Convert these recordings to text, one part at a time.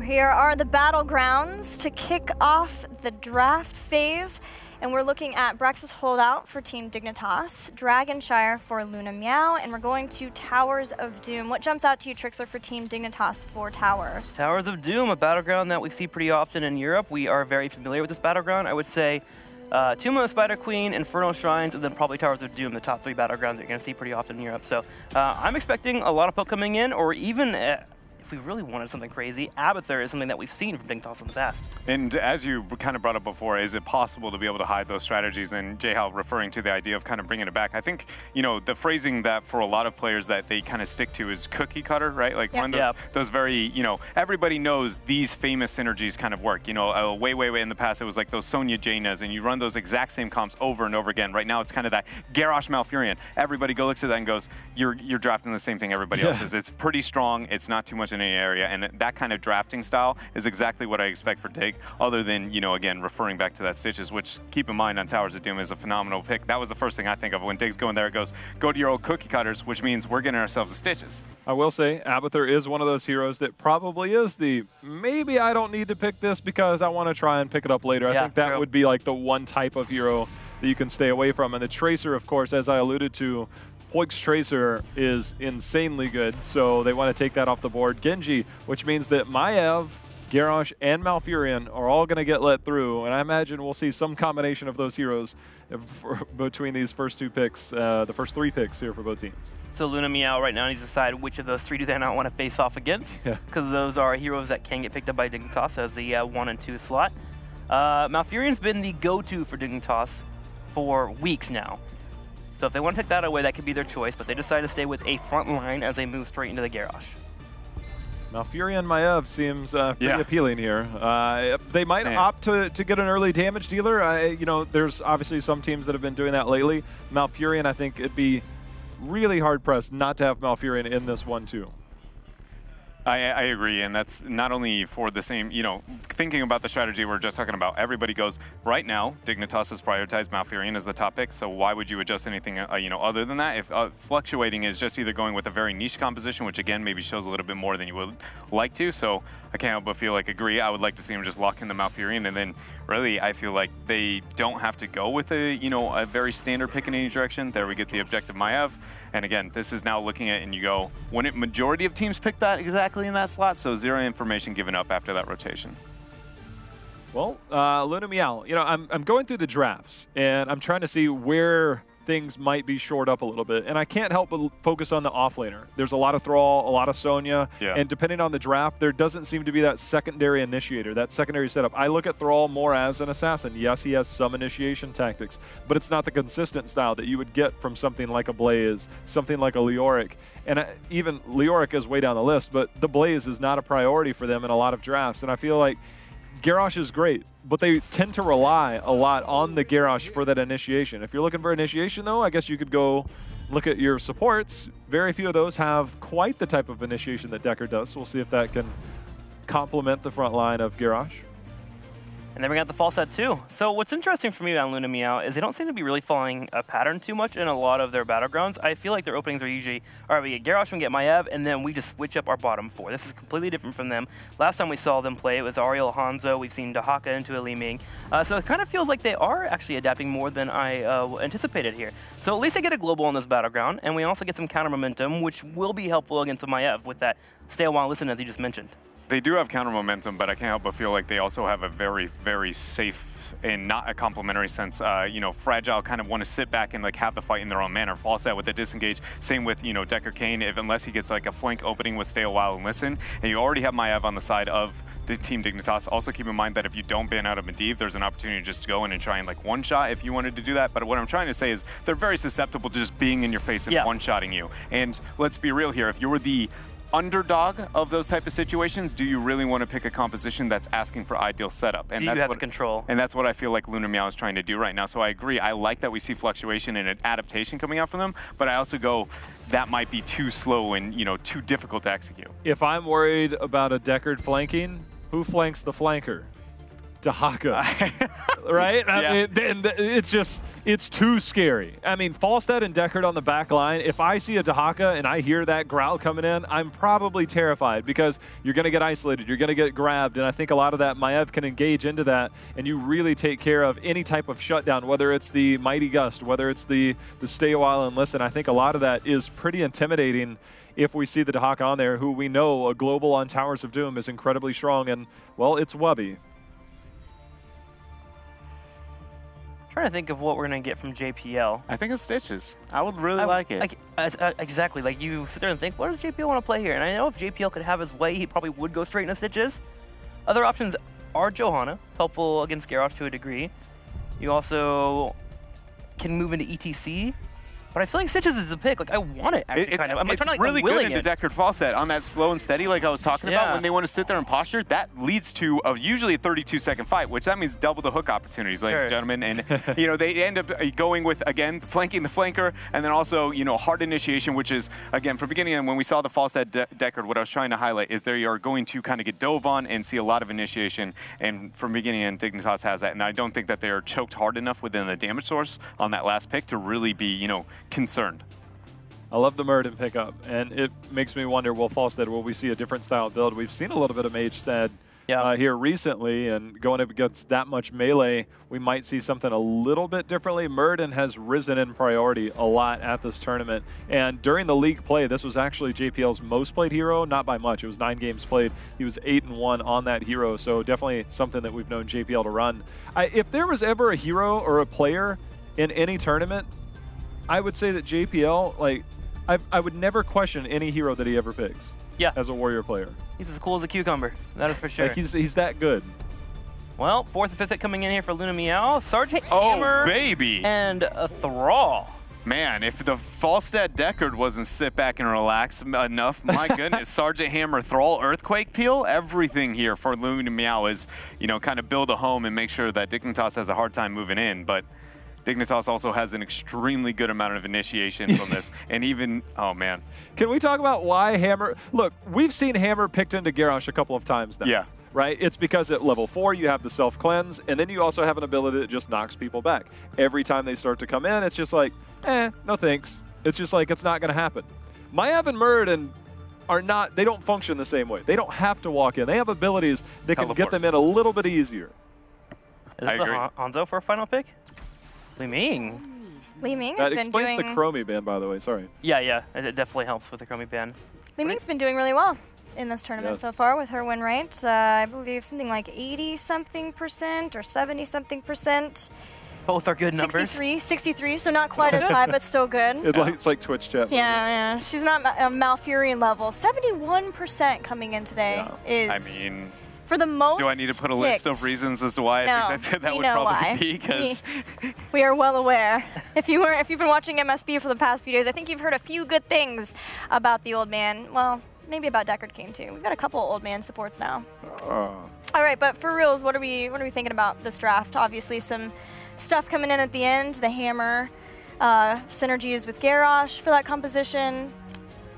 here are the battlegrounds to kick off the draft phase. And we're looking at Brax's Holdout for Team Dignitas, Dragonshire for Luna Meow, and we're going to Towers of Doom. What jumps out to you, Trixler, for Team Dignitas for Towers? Towers of Doom, a battleground that we see pretty often in Europe. We are very familiar with this battleground. I would say Tomb of the Spider Queen, Infernal Shrines, and then probably Towers of Doom, the top 3 battlegrounds that you're going to see pretty often in Europe. So I'm expecting a lot of poke coming in, or even if we really wanted something crazy, Abathur is something that we've seen from Dignitas in the past. And as you kind of brought up before, is it possible to be able to hide those strategies? And Jayhal referring to the idea of kind of bringing it back. I think, you know, the phrasing that for a lot of players that they kind of stick to is cookie cutter, right? Like one of those very, you know, everybody knows these famous synergies kind of work. You know, way in the past, it was like those Sonya Jaina's, and you run those exact same comps over and over again. Right now, it's kind of that Garrosh Malfurion. Everybody looks at that and goes, you're drafting the same thing everybody else is. It's pretty strong. It's not too much in any area. And that kind of drafting style is exactly what I expect for Dig, other than, you know, again, referring back to that Stitches, which, keep in mind, on Towers of Doom is a phenomenal pick. That was the first thing I think of when Dig's going there. It goes, go to your old cookie cutters, which means we're getting ourselves a Stitches. I will say, Abathur is one of those heroes that probably is the, maybe I don't need to pick this because I want to try and pick it up later. I think that would be like the one type of hero that you can stay away from. And the Tracer, of course, as I alluded to, Poik's Tracer is insanely good, so they want to take that off the board. Genji, which means that Maiev, Garrosh, and Malfurion are all going to get let through, and I imagine we'll see some combination of those heroes between these first 2 picks, the first 3 picks here for both teams. So Luna Meow right now needs to decide which of those 3 do they not want to face off against, because those are heroes that can get picked up by Dignitas as the 1 and 2 slot. Malfurion's been the go-to for Dignitas for weeks now. So if they want to take that away, that could be their choice, but they decide to stay with a front line as they move straight into the Garrosh. Malfurion Maiev seems pretty appealing here. They might opt to get an early damage dealer. You know, there's obviously some teams that have been doing that lately. Malfurion, I think it'd be really hard-pressed not to have Malfurion in this one, too. I agree, and that's not only for the same, you know, thinking about the strategy we're just talking about, everybody goes, right now, Dignitas has prioritized Malfurion as the top pick, so why would you adjust anything, you know, other than that? If fluctuating is just either going with a very niche composition, which again, maybe shows a little bit more than you would like to, so I can't help but feel like agree. I would like to see him just lock in the Malfurion, and then really, I feel like they don't have to go with a, you know, a very standard pick in any direction. There we get the objective Maiev. And again, this is now looking at, and you go, wouldn't majority of teams pick that exactly in that slot? So 0 information given up after that rotation. Well, Luna Meow, you know, I'm going through the drafts, and I'm trying to see where things might be shored up a little bit. And I can't help but focus on the offlaner. There's a lot of Thrall, a lot of Sonya, and depending on the draft, there doesn't seem to be that secondary initiator, that secondary setup. I look at Thrall more as an assassin. Yes, he has some initiation tactics, but it's not the consistent style that you would get from something like a Blaze, something like a Leoric. And even Leoric is way down the list, but the Blaze is not a priority for them in a lot of drafts. And I feel like Garrosh is great, but they tend to rely a lot on the Garrosh for that initiation. If you're looking for initiation, though, I guess you could go look at your supports. Very few of those have quite the type of initiation that Decker does, so we'll see if that can complement the front line of Garrosh. And then we got the fall set too. So what's interesting for me about Luna Meow is they don't seem to be really following a pattern too much in a lot of their battlegrounds. I feel like their openings are usually, all right, we get Garrosh and get Maiev, and then we just switch up our bottom 4. This is completely different from them. Last time we saw them play, it was Ariel Hanzo. We've seen Dahaka into a Li Ming. So it kind of feels like they are actually adapting more than I anticipated here. So at least they get a global on this battleground, and we also get some counter momentum, which will be helpful against the Maiev with that stay a while, listen, as you just mentioned. They do have counter momentum, but I can't help but feel like they also have a very, very safe and not a complimentary sense, you know, fragile, kind of want to sit back and like have the fight in their own manner. Fall set with the disengage. Same with, you know, Decker Kane, unless he gets like a flank opening with stay a while and listen. And you already have Maiev on the side of the Team Dignitas. Also keep in mind that if you don't ban out of Medivh, there's an opportunity just to go in and try and like one-shot if you wanted to do that. But what I'm trying to say is they're very susceptible to just being in your face and one-shotting you. And let's be real here, if you were the underdog of those type of situations, do you really want to pick a composition that's asking for ideal setup? And do you have the control? And that's what I feel like Luna Meow is trying to do right now. So I agree. I like that we see fluctuation and an adaptation coming out from them, but I also go, that might be too slow and, you know, too difficult to execute. If I'm worried about a Deckard flanking, who flanks the flanker? Dahaka, right? I mean, it's too scary. I mean, Falstad and Deckard on the back line, if I see a Dahaka and I hear that growl coming in, I'm probably terrified because you're going to get isolated, you're going to get grabbed, and I think a lot of that Maiev can engage into that, and you really take care of any type of shutdown, whether it's the Mighty Gust, whether it's the stay a while and listen. I think a lot of that is pretty intimidating if we see the Dahaka on there, who we know a global on Towers of Doom is incredibly strong, and, well, it's Wubby. Trying to think of what we're going to get from JPL. I think it's Stitches. I would really like it. Exactly. Like, you sit there and think, what does JPL want to play here? And I know if JPL could have his way, he probably would go straight into Stitches. Other options are Johanna, helpful against Garrosh to a degree. You also can move into ETC. But I feel like Stitches is a pick. Like, I want it, actually, kind of. I'm it's really good into Deckard Falstad on that slow and steady, like I was talking about. When they want to sit there and posture, that leads to usually a 32-second fight, which that means double the hook opportunities, ladies and gentlemen. And, you know, they end up going with, again, flanking the flanker, and then also, you know, hard initiation, which is, again, from beginning and when we saw the Falstad Deckard, what I was trying to highlight is they are going to kind of get dove on and see a lot of initiation. And from beginning and Dignitas has that. And I don't think that they are choked hard enough within the damage source on that last pick to really be, you know, concerned. I love the Murden pickup, and it makes me wonder, will Falstad, will we see a different style build? We've seen a little bit of Mage Stead here recently, and going up against that much melee, we might see something a little bit differently. Murden has risen in priority a lot at this tournament, and during the league play, this was actually JPL's most played hero, not by much. It was 9 games played. He was 8-1 on that hero, so definitely something that we've known JPL to run. If there was ever a hero or a player in any tournament, I would say that JPL, like, I would never question any hero that he ever picks. As a warrior player. He's as cool as a cucumber. That is for sure. Like he's that good. Well, 4th and 5th hit coming in here for Luna Meow. Sergeant Hammer. Baby. And a Thrall. Man, if the Falstad Deckard wasn't sit back and relax enough, my goodness, Sergeant Hammer, Thrall, Earthquake Peel, everything here for Luna Meow is, you know, kind of build a home and make sure that Dignitas has a hard time moving in. But Dignitas also has an extremely good amount of initiation from this, and even, oh man. Can we talk about why Hammer, look, we've seen Hammer picked into Garrosh a couple of times now. Yeah. Right? It's because at level 4 you have the self-cleanse, and then you also have an ability that just knocks people back. Every time they start to come in, it's just like, no thanks. It's just like, it's not going to happen. Maiev and Murden are not, they don't function the same way. They don't have to walk in. They have abilities that can get them in a little bit easier. Is this Hanzo for a final pick? Li Ming. Li Ming has been doing... That explains the Chromie ban, by the way, sorry. Yeah, it definitely helps with the Chromie ban. Li Ming's been doing really well in this tournament so far with her win rate. I believe something like 80-something% or 70-something%. Both are good numbers. 63, so not quite as high, but still good. It's like Twitch chat. Yeah. She's not a Malfurion level. 71% coming in today is... I mean... For the most do I need to put a list of reasons as to why I think that would probably be? Because we are well aware. If you've been watching MSB for the past few days, I think you've heard a few good things about the old man. Well, maybe about Deckard King too. We've got a couple old man supports now. All right, but for reals, what are we thinking about this draft? Obviously, some stuff coming in at the end. The Hammer synergies with Garrosh for that composition.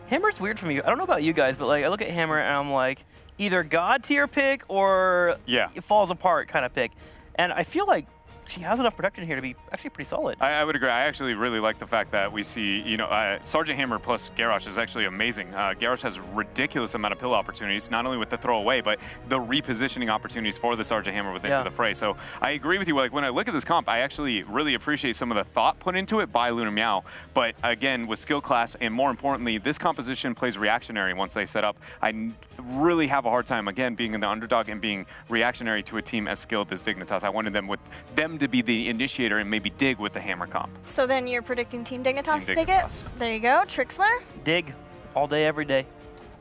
Hammer's weird for me. I don't know about you guys, but like I look at Hammer and I'm like, either God tier pick or it falls apart kind of pick. And I feel like she has enough protection here to be actually pretty solid. I would agree. I actually really like the fact that we see, you know, Sergeant Hammer plus Garrosh is actually amazing. Garrosh has a ridiculous amount of pill opportunities, not only with the throwaway, but the repositioning opportunities for the Sergeant Hammer within the fray. So I agree with you. Like when I look at this comp, I actually really appreciate some of the thought put into it by Luna Meow. But again, with skill class, and more importantly, this composition plays reactionary once they set up. I really have a hard time, again, being in the underdog and being reactionary to a team as skilled as Dignitas. I wanted them to be the initiator and maybe dig with the Hammer comp. So then you're predicting Team Dignitas to take it? There you go. Trixler? Dig. All day, every day.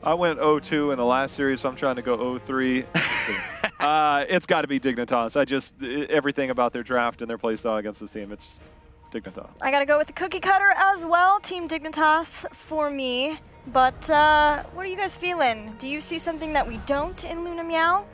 I went 0-2 in the last series, so I'm trying to go 0-3. It's got to be Dignitas. Everything about their draft and their playstyle against this team, it's Dignitas. I got to go with the cookie cutter as well. Team Dignitas for me. But what are you guys feeling? Do you see something that we don't in Luna Meow?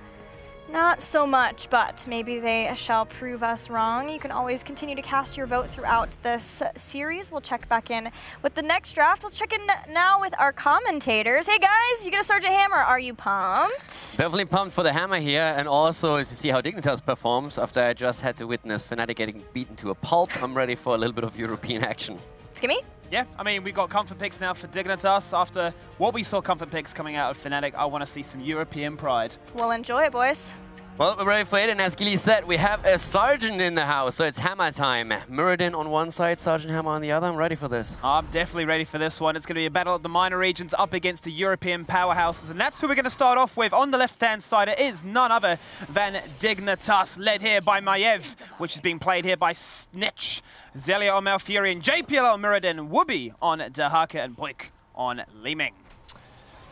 Not so much, but maybe they shall prove us wrong. You can always continue to cast your vote throughout this series. We'll check back in with the next draft. Let's check in now with our commentators. Hey guys, you get a Sergeant Hammer. Are you pumped? Definitely pumped for the Hammer here, and also to see how Dignitas performs after I just had to witness Fnatic getting beaten to a pulp. I'm ready for a little bit of European action. Skimmy? Yeah, I mean, we've got comfort picks now for Dignitas. After what we saw comfort picks coming out of Fnatic, I want to see some European pride. We'll enjoy it, boys. Well, we're ready for it, and as Gilly said, we have a Sergeant in the house, so it's Hammer time. Muradin on one side, Sergeant Hammer on the other. I'm ready for this. I'm definitely ready for this one. It's going to be a battle of the minor regions up against the European powerhouses, and that's who we're going to start off with. On the left-hand side, it is none other than Dignitas, led here by Maiev, which is being played here by Snitch, Zelia on Malfurion, JPL on Muradin, Wooby on Dahaka, and Boik on Liming.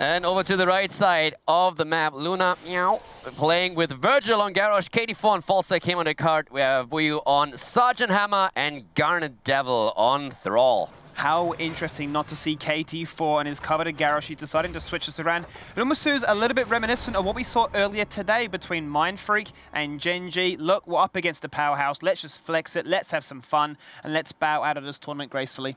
And over to the right side of the map, Luna Meow playing with Virgil on Garrosh, KT4 on Falstaff came on the card. We have Buyu on Sergeant Hammer and Garnet Devil on Thrall. How interesting not to see KT4 and his covered Garrosh. He's deciding to switch this around. It almost is a little bit reminiscent of what we saw earlier today between Mind Freak and Genji. Look, we're up against the powerhouse. Let's just flex it. Let's have some fun. And let's bow out of this tournament gracefully.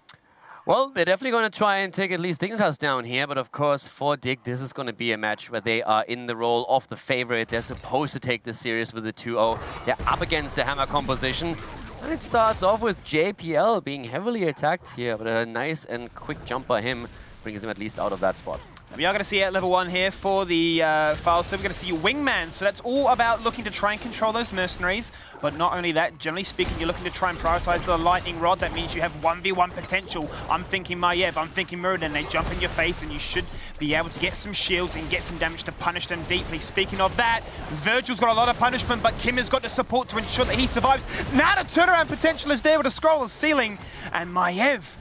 Well, they're definitely going to try and take at least Dignitas down here, but of course, for Dig, this is going to be a match where they are in the role of the favorite. They're supposed to take this series with a 2-0. They're up against the Hammer composition. And it starts off with JPL being heavily attacked here, but a nice and quick jump by him brings him at least out of that spot. We are going to see at level 1 here for the files. We're going to see Wingman. So that's all about looking to try and control those mercenaries. But not only that, generally speaking, you're looking to try and prioritize the lightning rod. That means you have 1v1 potential. I'm thinking Maiev, I'm thinking Muradin. They jump in your face and you should be able to get some shields and get some damage to punish them deeply. Speaking of that, Virgil's got a lot of punishment, but Kim has got the support to ensure that he survives. Now the turnaround potential is there with a scroll of ceiling. And Maiev,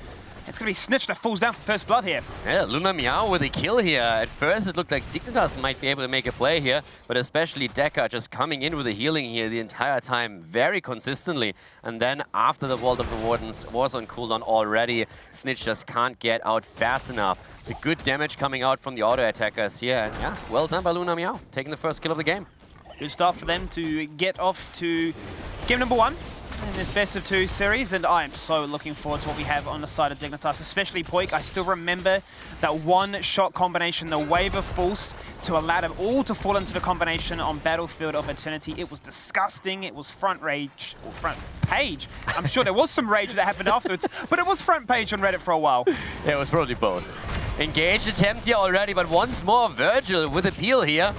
it's going to be Snitch that falls down for first blood here. Yeah, Luna Meow with a kill here. At first, it looked like Dignitas might be able to make a play here, but especially Deca just coming in with the healing here the entire time very consistently. And then after the Vault of the Wardens was on cooldown already, Snitch just can't get out fast enough. So good damage coming out from the auto attackers here. And yeah, well done by Luna Meow, taking the first kill of the game. Good start for them to get off to game number 1. In this best of 2 series, and I am so looking forward to what we have on the side of Dignitas, especially Poik. I still remember that one-shot combination, the Wave of Force, to allow them all to fall into the combination on Battlefield of Eternity. It was disgusting. It was front rage, or front page. I'm sure there was some rage that happened afterwards, but it was front page on Reddit for a while. Yeah, it was probably both. Engaged attempt here already, but once more Virgil with a peel here.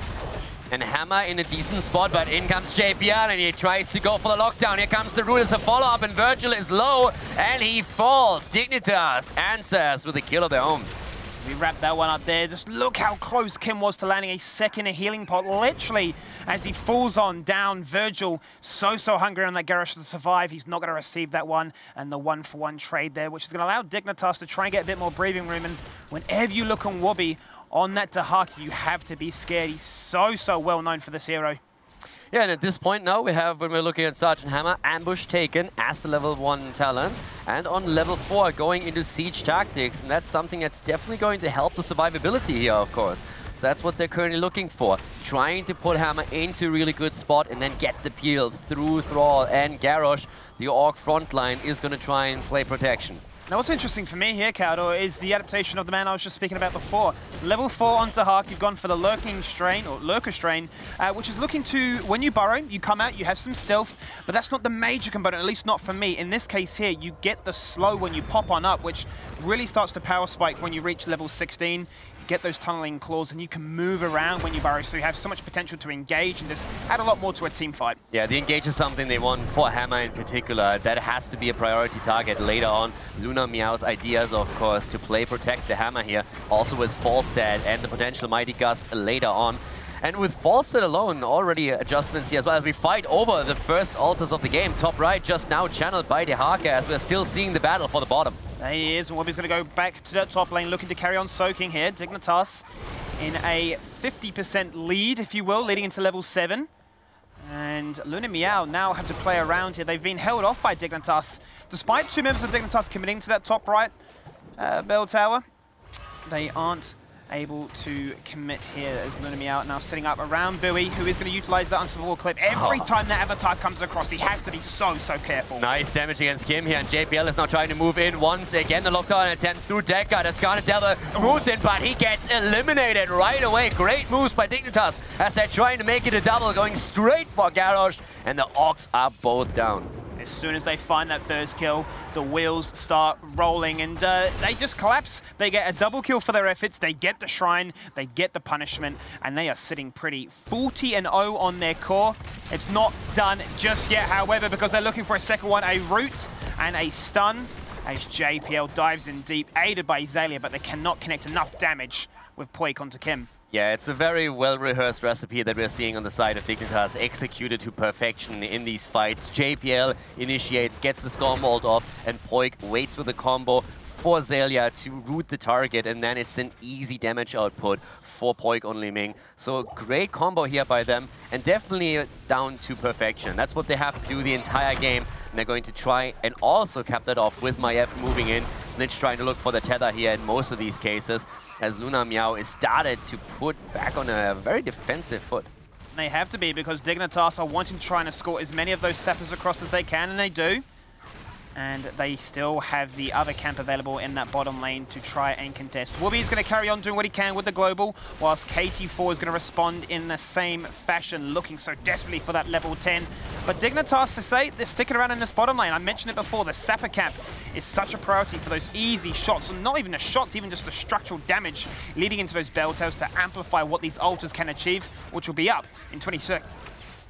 And Hammer in a decent spot, but in comes JPL and he tries to go for the lockdown. Here comes the root as a follow-up and Virgil is low and he falls. Dignitas answers with a kill of their own. We wrap that one up there. Just look how close Kim was to landing a second healing pot. Literally, as he falls on down, Virgil so hungry on that Garrosh to survive. He's not going to receive that one. And the 1-for-1 trade there, which is going to allow Dignitas to try and get a bit more breathing room. And whenever you look on Wobby, on that Dahaka, you have to be scared. He's so well known for this hero. Yeah, and at this point now we have, when we're looking at Sergeant Hammer, Ambush taken as the level 1 talent. And on level 4 going into Siege Tactics. And that's something that's definitely going to help the survivability here, of course. So that's what they're currently looking for. Trying to put Hammer into a really good spot and then get the peel through Thrall and Garrosh. The Orc frontline is going to try and play protection. Now what's interesting for me here, Cowdo, is the adaptation of the man I was just speaking about before. Level 4 on Dahaka, you've gone for the Lurking Strain, or Lurker Strain, which is looking to, when you burrow, you come out, you have some stealth, but that's not the major component, at least not for me. In this case here, you get the slow when you pop on up, which really starts to power spike when you reach level 16. Get those tunneling claws and you can move around when you burrow, so you have so much potential to engage and just add a lot more to a team fight. Yeah, the engage is something they want for Hammer in particular. That has to be a priority target later on. Luna Meow's ideas, of course, to play protect the Hammer here, also with Falstad and the potential Mighty Gust later on. And with Falstad alone, already adjustments here as well as we fight over the first altars of the game. Top right just now channeled by Dahaka as we're still seeing the battle for the bottom. There he is, and Wobby's going to go back to that top lane, looking to carry on soaking here. Dignitas in a 50% lead, if you will, leading into level 7. And Luna Meow now have to play around here. They've been held off by Dignitas. Despite 2 members of Dignitas committing to that top right bell tower, they aren't able to commit here as Luna Meow now setting up around Bowie, who is going to utilize that unstoppable clip. Every time that avatar comes across, he has to be so careful. Nice damage against Kim here, and JPL is now trying to move in once again. The lockdown attempt through Decker. The Scarlet Devil moves in, but he gets eliminated right away. Great moves by Dignitas as they're trying to make it a double, going straight for Garrosh, and the Orcs are both down. As soon as they find that first kill, the wheels start rolling and they just collapse. They get a double kill for their efforts, they get the shrine, they get the punishment, and they are sitting pretty 40-0 on their core. It's not done just yet, however, because they're looking for a second one, a root and a stun, as JPL dives in deep, aided by Azalea, but they cannot connect enough damage with Poik onto Kim. Yeah, it's a very well-rehearsed recipe that we're seeing on the side of Dignitas, executed to perfection in these fights. JPL initiates, gets the Stormbolt off, and Poik waits with the combo for Azalea to root the target, and then it's an easy damage output for Poik on Liming. So a great combo here by them, and definitely down to perfection. That's what they have to do the entire game, and they're going to try and also cap that off with Maiev moving in. Snitch trying to look for the tether here in most of these cases, as Luna Meow is started to put back on a very defensive foot. They have to be, because Dignitas are wanting to try and escort as many of those sappers across as they can, and they do. And they still have the other camp available in that bottom lane to try and contest. Wooby is going to carry on doing what he can with the global, whilst KT4 is going to respond in the same fashion, looking so desperately for that level 10. But Dignitas, to say, they're sticking around in this bottom lane. I mentioned it before, the sapper camp is such a priority for those easy shots, and not even the shots, even just the structural damage leading into those bell tails to amplify what these altars can achieve, which will be up in 20 seconds.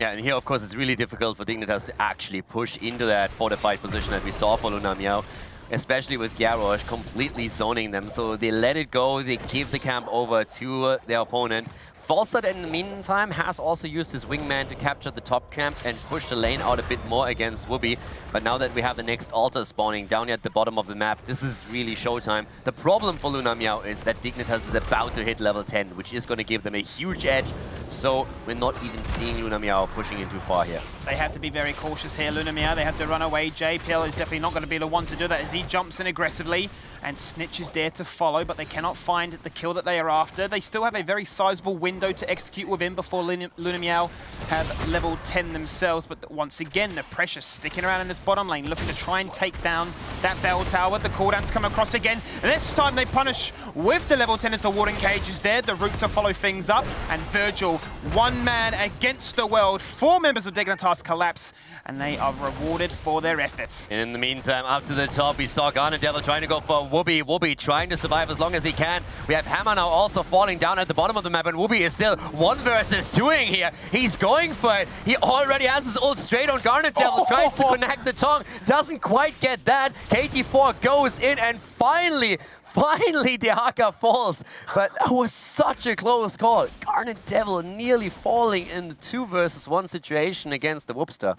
Yeah, and here, of course, it's really difficult for Dignitas to actually push into that fortified position that we saw for Luna Meow, especially with Garrosh completely zoning them. So they let it go, they give the camp over to their opponent. Falstad, in the meantime, has also used his wingman to capture the top camp and push the lane out a bit more against Whoopi. But now that we have the next altar spawning down here at the bottom of the map, this is really showtime. The problem for Luna Meow is that Dignitas is about to hit level 10, which is going to give them a huge edge. So we're not even seeing Luna Meow pushing in too far here. They have to be very cautious here, Luna Meow. They have to run away. JPL is definitely not going to be the one to do that as he jumps in aggressively. And Snitch is there to follow, but they cannot find the kill that they are after. They still have a very sizable window to execute within before Luna Meow have level 10 themselves. But once again, the pressure sticking around in this bottom lane, looking to try and take down that bell tower. The cooldowns come across again. This time they punish with the level 10 as the Warden Cage is there. The route to follow things up. And Virgil, one man against the world. 4 members of Dignitas collapse, and they are rewarded for their efforts. In the meantime, up to the top, we saw Garnet Devil trying to go for Whoopi. Whoopi trying to survive as long as he can. We have Hammer now also falling down at the bottom of the map, and Whoopi is still 1 versus 2ing here. He's going for it. He already has his ult straight on Garnet Devil, tries to connect the tongue, doesn't quite get that. KT4 goes in, and finally, Dehaka falls. But that was such a close call. Garnet Devil nearly falling in the 2 versus 1 situation against the Whoopster.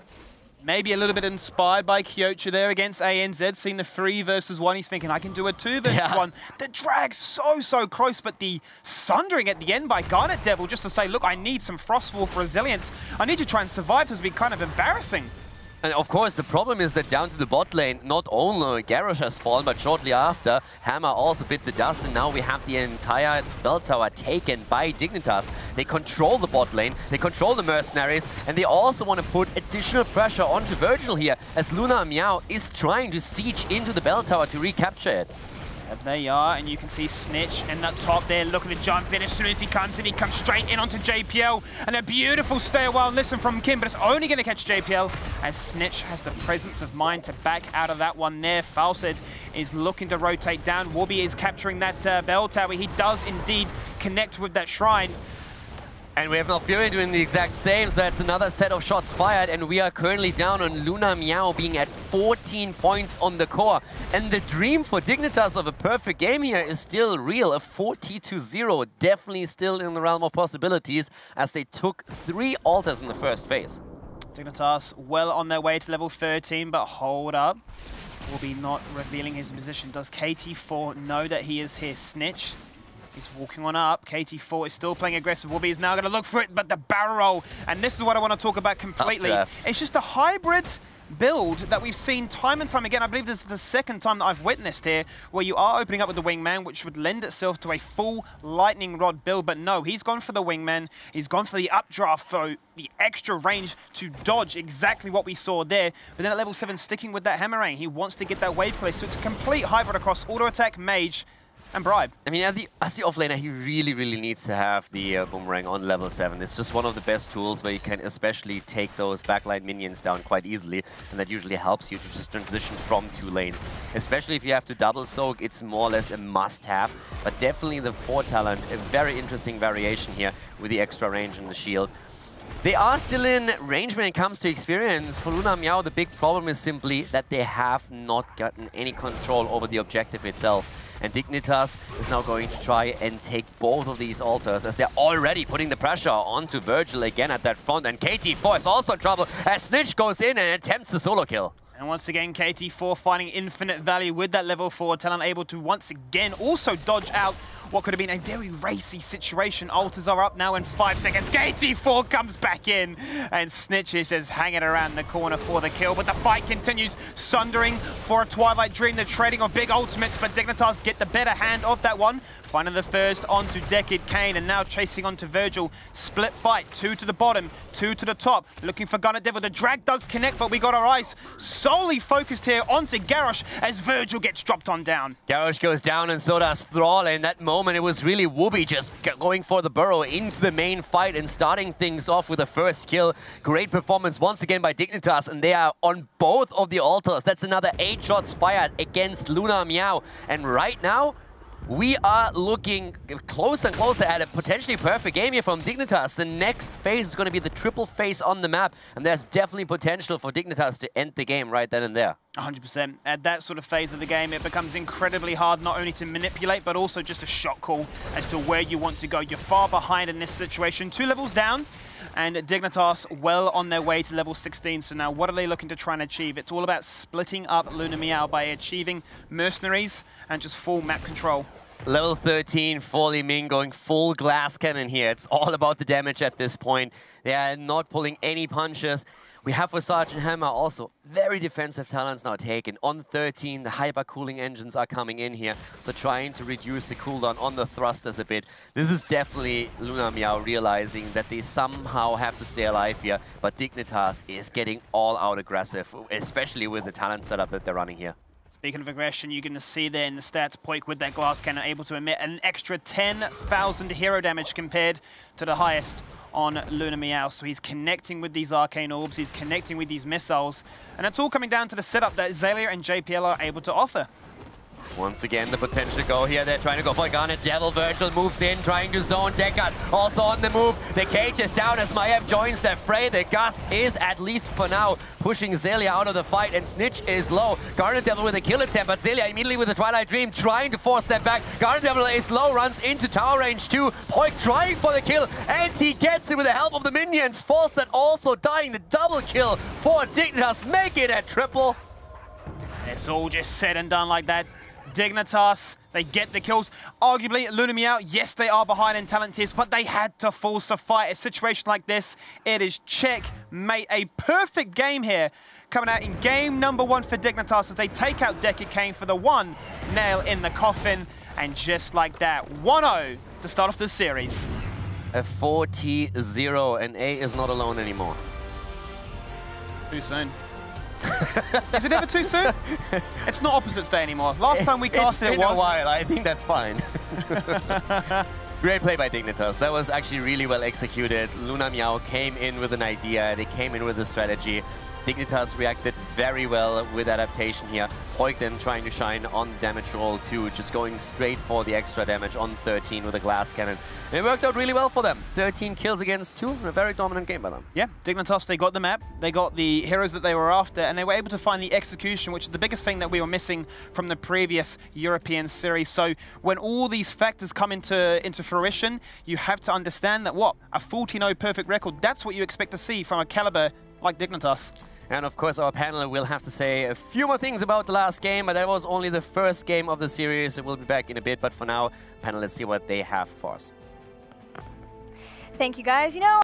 Maybe a little bit inspired by Kyocha there against ANZ, seeing the 3 versus 1. He's thinking, I can do a 2 versus 1. The drag so close, but the sundering at the end by Garnet Devil just to say, look, I need some Frostwolf resilience. I need to try and survive. This has been kind of embarrassing. And of course, the problem is that down to the bot lane, not only Garrosh has fallen, but shortly after, Hammer also bit the dust, and now we have the entire bell tower taken by Dignitas. They control the bot lane, they control the mercenaries, and they also want to put additional pressure onto Virgil here, as Luna Meow is trying to siege into the bell tower to recapture it. There you are, and you can see Snitch in that top there looking to jump in. As soon as he comes in, he comes straight in onto JPL. And a beautiful stay a while and listen from Kim, but it's only going to catch JPL as Snitch has the presence of mind to back out of that one there. Falsed is looking to rotate down. Whoopi is capturing that bell tower. He does indeed connect with that shrine. And we have Malfurion doing the exact same, so that's another set of shots fired, and we are currently down on Luna Meow being at 14 points on the core. And the dream for Dignitas of a perfect game here is still real, a 40-0, definitely still in the realm of possibilities, as they took 3 altars in the first phase. Dignitas well on their way to level 13, but hold up. Will be not revealing his position. Does KT4 know that he is here? Snitch. He's walking on up. KT4 is still playing aggressive. Whoopi is now going to look for it, but the barrel roll. And this is what I want to talk about completely. It's just a hybrid build that we've seen time and time again. I believe this is the second time that I've witnessed here where you are opening up with the wingman, which would lend itself to a full lightning rod build. But no, he's gone for the wingman. He's gone for the updraft, for the extra range to dodge exactly what we saw there. But then at level 7, sticking with that Hammerang, he wants to get that wave clear. So it's a complete hybrid across auto attack, mage, and bribe. I mean, as the offlaner, he really, really needs to have the boomerang on level 7. It's just one of the best tools where you can especially take those backline minions down quite easily, and that usually helps you to just transition from 2 lanes. Especially if you have to double soak, it's more or less a must-have. But definitely the 4 talent, a very interesting variation here with the extra range and the shield. They are still in range when it comes to experience. For Luna Meow, the big problem is simply that they have not gotten any control over the objective itself. And Dignitas is now going to try and take both of these altars, as they're already putting the pressure onto Virgil again at that front. And KT4 is also in trouble as Snitch goes in and attempts the solo kill. And once again, KT4 finding infinite value with that level 4 talent, able to once again also dodge out what could have been a very racy situation. Altars are up now in 5 seconds. KT4 comes back in, and Snitch is just hanging around the corner for the kill. But the fight continues, sundering for a Twilight Dream. They're trading on big ultimates, but Dignitas get the better hand of that one. Finding the first onto Decade Kane, and now chasing onto Virgil. Split fight, 2 to the bottom, 2 to the top. Looking for Gunner Devil. The drag does connect, but we got our eyes solely focused here onto Garrosh as Virgil gets dropped on down. Garrosh goes down, and so does Thrall. In that moment, it was really Wooby just going for the burrow into the main fight and starting things off with the first kill. Great performance once again by Dignitas, and they are on both of the altars. That's another 8 shots fired against Luna Meow. And right now, we are looking closer and closer at a potentially perfect game here from Dignitas. The next phase is going to be the triple phase on the map, and there's definitely potential for Dignitas to end the game right then and there. 100%. At that sort of phase of the game, it becomes incredibly hard not only to manipulate, but also just a shot call as to where you want to go. You're far behind in this situation. 2 levels down, and Dignitas well on their way to level 16. So now what are they looking to try and achieve? It's all about splitting up Luna Meow by achieving mercenaries and just full map control. Level 13, Foley Ming going full glass cannon here. It's all about the damage at this point. They are not pulling any punches. We have for Sergeant Hammer also very defensive talents now taken. On 13, the hyper cooling engines are coming in here, so trying to reduce the cooldown on the thrusters a bit. This is definitely Luna Meow realizing that they somehow have to stay alive here, but Dignitas is getting all out aggressive, especially with the talent setup that they're running here. Speaking of aggression, you're going to see there in the stats, Poik with that glass cannon able to emit an extra 10,000 hero damage compared to the highest on Luna Meow. So he's connecting with these arcane orbs, he's connecting with these missiles, and it's all coming down to the setup that Xaylia and JPL are able to offer. Once again, the potential go here. They're trying to go for Garnet Devil. Virgil moves in, trying to zone. Deckard also on the move. The cage is down as Maiev joins the fray. The Gust is, at least for now, pushing Xaylia out of the fight, and Snitch is low. Garnet Devil with a kill attempt, but Xaylia immediately with the Twilight Dream trying to force them back. Garnet Devil is low, runs into tower range 2. Poik trying for the kill, and he gets it with the help of the minions. Fawcett also dying. The double kill for Dignitas, make it a triple. It's all just said and done like that. Dignitas, they get the kills. Arguably, Luna Meow, yes, they are behind in talent tiers, but they had to force a fight. A situation like this, it is checkmate. A perfect game here coming out in game number 1 for Dignitas as they take out Decade Kane for the 1 nail in the coffin. And just like that, 1-0 to start off this series. A 40-0, and A is not alone anymore. Too soon. Is it ever too soon? It's not Opposites Day anymore. Last time we casted it was... It's been a while. I think that's fine. Great play by Dignitas. That was actually really well executed. Luna Meow came in with an idea. They came in with a strategy. Dignitas reacted very well with adaptation here. Poik then trying to shine on damage roll too, just going straight for the extra damage on 13 with a glass cannon. And it worked out really well for them. 13 kills against 2, a very dominant game by them. Yeah, Dignitas, they got the map, they got the heroes that they were after, and they were able to find the execution, which is the biggest thing that we were missing from the previous European series. So when all these factors come into fruition, you have to understand that what? A 14-0 perfect record, that's what you expect to see from a caliber like Dignitas. And of course, our panel will have to say a few more things about the last game, but that was only the first game of the series. It will be back in a bit, but for now, panel, let's see what they have for us. Thank you, guys. You know,